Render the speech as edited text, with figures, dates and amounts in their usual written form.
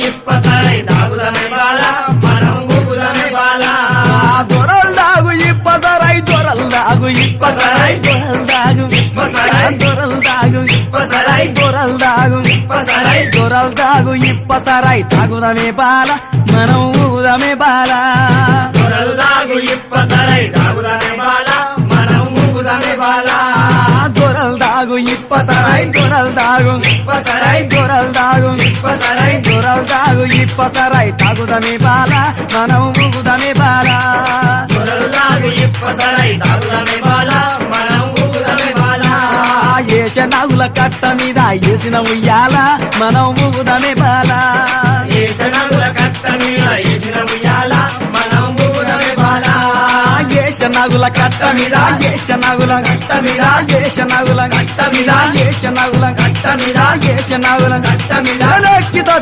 ఇప్పసరై తాగుదమే బాల మనం ఊగుదమే బాల దొరల్దాగు ఇప్పసరై దొరల్దాగు ఇప్పసరై దొరల్దాగు ఇప్పసరై దొరల్దాగు ఇప్పసరై దొరల్దాగు ఇప్పసరై దొరల్దాగు ఇప్పసరై తాగుదమే బాల మనం ఊగుదమే బాల దొరలు దాగు ఇప్పసరై తాగుదమే బాల మనం ఊగుదమే బాల దొరల్దాగు ఇప్పసరై దొరల్దాగు ఇప్పసరై దొరల్దాగు ఇప్పసరై దొరల్దాగు ఇప్పసరై తాగుదమే బాల మనం ఊగుదమే బాల దొరలు దాగు ఇప్పసరై తాగుదమే బాల మనం ఊగుదమే బాల ఏషనాగుల కట్ట మీద ఏసిన ఉయ్యాల మనం ఊగుదమే బాల ఏసనగుల కట్ట మీద ఏసిన ఉయ్యాల మనం ఊగుదమే బాల ఏషనాగుల కట్ట మీద ఏషనాగుల కట్ట మీద ఏషనాగుల కట్ట మీద ఏషనాగుల కట్ట మీద ఏషనాగుల కట్ట మీద లెక్కితో